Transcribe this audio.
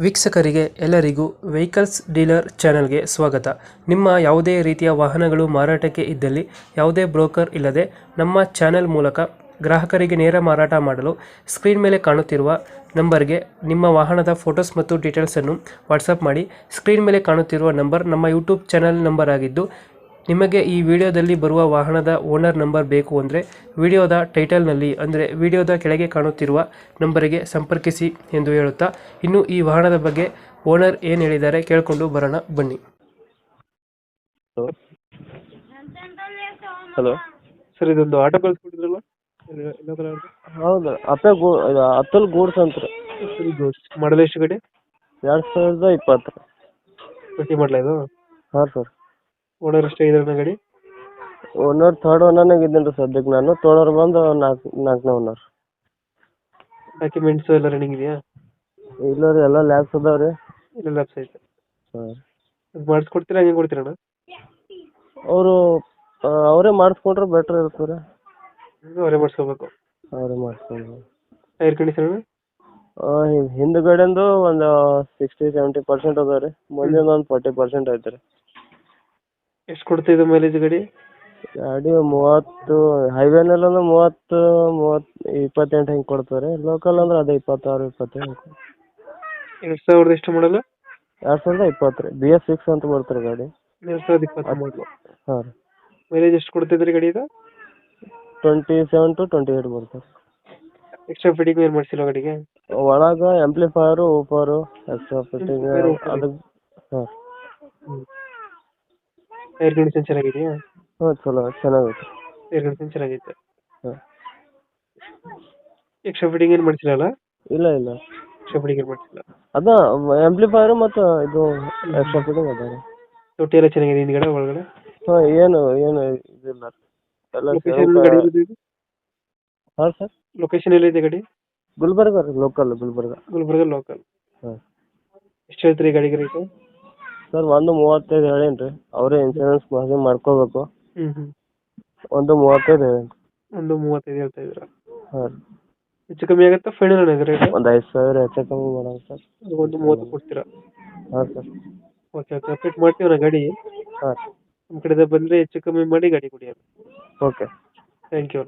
ವೀಕ್ಷಕರಿಗೆ ಎಲ್ಲರಿಗೂ vehicles dealer ಚಾನೆಲ್ಗೆ ಸ್ವಾಗತ. ನಿಮ್ಮ ಯಾವುದೇ ರೀತಿಯ ವಾಹನಗಳು ಮಾರಾಟಕ್ಕೆ ಇದ್ದಲ್ಲಿ ಯಾವುದೇ ಬ್ರೋಕರ್ ಇಲ್ಲದೆ ನಮ್ಮ ಚಾನೆಲ್ ಮೂಲಕ ಗ್ರಾಹಕರಿಗೆ ನೇರ ಮಾರಾಟ ಮಾಡಲು ಸ್ಕ್ರೀನ್ ಮೇಲೆ ಕಾಣುತ್ತಿರುವ ನಂಬರ್ಗೆ ನಿಮ್ಮ ವಾಹನದ ಫೋಟೋಸ್ ಮತ್ತು ಡೀಟೇಲ್ಸನ್ನು ವಾಟ್ಸಪ್ ಮಾಡಿ. ಸ್ಕ್ರೀನ್ ಮೇಲೆ ಕಾಣುತ್ತಿರುವ ನಂಬರ್ ನಮ್ಮ ಯೂಟ್ಯೂಬ್ ಚಾನೆಲ್ ನಂಬರ್ ಆಗಿದ್ದು, ನಿಮಗೆ ಈ ವಿಡಿಯೋದಲ್ಲಿ ಬರುವ ವಾಹನದ ಓನರ್ ನಂಬರ್ ಬೇಕು ಅಂದರೆ ವಿಡಿಯೋದ ಟೈಟಲ್ನಲ್ಲಿ ಅಂದರೆ ವಿಡಿಯೋದ ಕೆಳಗೆ ಕಾಣುತ್ತಿರುವ ನಂಬರಿಗೆ ಸಂಪರ್ಕಿಸಿ ಎಂದು ಹೇಳುತ್ತಾ, ಇನ್ನು ಈ ವಾಹನದ ಬಗ್ಗೆ ಓನರ್ ಏನು ಹೇಳಿದ್ದಾರೆ ಕೇಳಿಕೊಂಡು ಬರೋಣ ಬನ್ನಿ. ಹಲೋ ಸರ್, ಇದೊಂದು ಆಟೋ ಕಳಿಸ್ಕೊಟ್ಟಿದ್ರಲ್ಲ, ಹೌದು ಅತುಲ್ ಗೂಡ್ಸ್ ಅಂತ ರೀ. ಮಾಡಲ್ ಎಷ್ಟು ಗಡಿ? 2020 ಟ್ವೆಂಟಿ ಮಾಡಲ ಇದು? ಹಾಂ ಸರ್. ಓನರ್ ಎಷ್ಟೇ ಇದ್ರೆ ಗಾಡಿ? ಓನರ್ ಥರ್ಡ್ ಓನರ್ನಾಗ ಇದ್ದೀನಿ ರೀ ಸದ್ಯಕ್ಕೆ. ನಾನು ತೊಳೋರು ಬಂದು ನಾಲ್ಕನೇ ಓನರ್. ಡಾಕ್ಯುಮೆಂಟ್ಸ್ ಎಲ್ಲ ರನ್ನಿಂಗ್ ಇದೆಯಾ? ಇಲ್ಲ ರೀ, ಎಲ್ಲ ಲ್ಯಾಬ್ಸ್ ಅದಾವ ರೀ. ಇಲ್ಲ ಲ್ಯಾಬ್ಸ್ ಐತೆ. ಹಾಂ, ಮಾಡಿಸ್ಕೊಡ್ತೀರಾ ಹಂಗೆ ಕೊಡ್ತೀರಣ್ಣ? ಅವರು ಅವರೇ ಮಾಡಿಸ್ಕೊಂಡ್ರೆ ಬೆಟ್ರ್ ಇರ್ತದೆ. ಅವರೇ ಮಾಡಿಸ್ಕೋಬೇಕು. ಅವರೇ ಮಾಡಿಸ್ಕೊಂಡು. Tyre condition? ಹಿಂದ್ಗಡೆಂದು ಒಂದು 60-70% ಅದಾವ ರೀ. ಮುಂದಿನ ಒಂದು 40% ಐತೆ ರೀ. ಎಷ್ಟು ಕೊಡ್ತಾ ಇದೆ ಮೈಲೇಜ್ ಗಾಡಿ? ಗಾಡಿ 30, ಹೈವೇನೆಲ್ಲ 30-28 ಹಿಂಗೆ ಕೊಡ್ತಾರೆ. ಲೋಕಲ್ ಅಂದ್ರೆ ಅದೇ 26-27. 2000 ಎಷ್ಟು ಮಾಡಲ್ಲ? 2020 ರೀ. BS6 ಅಂತ ಬರ್ತಾರೆ ಗಾಡಿ. 2020 ಮಾಡಲು. ಹಾಂ ರೀ. ಮೈಲೇಜ್ ಎಷ್ಟು ಕೊಡ್ತಿದ್ರಿ ಗಾಡಿ ಇದು? 27-28 ಬರ್ತಾರೆ. ಎಕ್ಸ್ಟ್ರಾ ಫಿಟ್ಟಿಂಗ್ ಏನು ಮಾಡಿಸಿಲ್ಲ ಗಾಡಿಗೆ? ಒಳಗೆ ಆಂಪ್ಲಿಫೈರು, ಊಫರು, ಎಕ್ಸ್ಟ್ರಾ ಫಿಟ್ಟಿಂಗ್ ಅದಕ್ಕೆ. ಹಾಂ. ಟೈರ್ ಕಂಡೀಷನ್ ಚೆನ್ನಾಗಿದೆಯಾ? ಹಾಂ, ಚೆನ್ನಾಗೈತೆ. ಟೈರ್ ಕಂಡೀಷನ್ ಚೆನ್ನಾಗೈತೆ. ಹಾಂ. ಎಕ್ಸ್ಟ್ರಾ ಫಿಟ್ಟಿಂಗ್ ಏನು ಮಾಡಿಸಿಲ್ಲ? ಇಲ್ಲ. ಎಕ್ಸ್ಟ್ರಾ ಫಿಟ್ಟಿಂಗ್ ಏನು ಮಾಡಿಸಿಲ್ಲ. ಅದ ಆಂಪ್ಲಿಫೈರು ಮತ್ತು ಇದು ಎಕ್ಸ್ಟ್ರಾ ಫಿಟ್ಟಿಂಗ್ ಅದ ರೀ. ತೊಟ್ಟಿ ಎಲ್ಲ ಚೆನ್ನಾಗಿದೆ ಹಿಂದ್ಗಡೆ ಒಳಗಡೆ? ಹಾಂ, ಏನು ಇದಿಲ್ಲ ಎಲ್ಲ. ಹಾಂ ಸರ್. ಲೊಕೇಶನ್ ಎಲ್ಲಿದೆ ಗಾಡಿ? ಗುಲ್ಬರ್ಗ ರೀ, ಲೋಕಲ್ ಗುಲ್ಬರ್ಗ. ಲೋಕಲ್. ಹಾಂ. ಎಷ್ಟು ಹೇಳ್ತೀರಿ ಗಾಡಿಗೆ ರೇಟು? ಸರ್ 135 ಹೇಳೇನಿ ರೀ. ಅವರೇ ಇನ್ಸೂರೆನ್ಸ್ ಮಾಡ್ಕೋಬೇಕು. 135 ಹೇಳೇನಿ. 135 ಹೇಳ್ತಾ ಇದ್ದೀರಾ? ಹಾಂ. ಹೆಚ್ಚು ಕಮ್ಮಿ ಆಗುತ್ತಾ ಫೈನಲ್ ಅನ್ನೋದು ರೇಟ್? ಒಂದು 5,000 ಹೆಚ್ಚು ಕಮ್ಮಿ ಮಾಡೋಣ ಸರ್. 130 ಕೊಡ್ತೀರಾ? ಹಾಂ ಸರ್. ಓಕೆ, ಅಪ್ಡೇಟ್ ಮಾಡ್ತೀವಿ ನಾ ಗಾಡಿ. ಹಾಂ. ನಮ್ಮ ಕಡೆಯಿಂದ ಬಂದರೆ ಹೆಚ್ಚು ಕಮ್ಮಿ ಮಾಡಿ ಗಾಡಿ ಕೊಡಿ. ಓಕೆ. Thank you.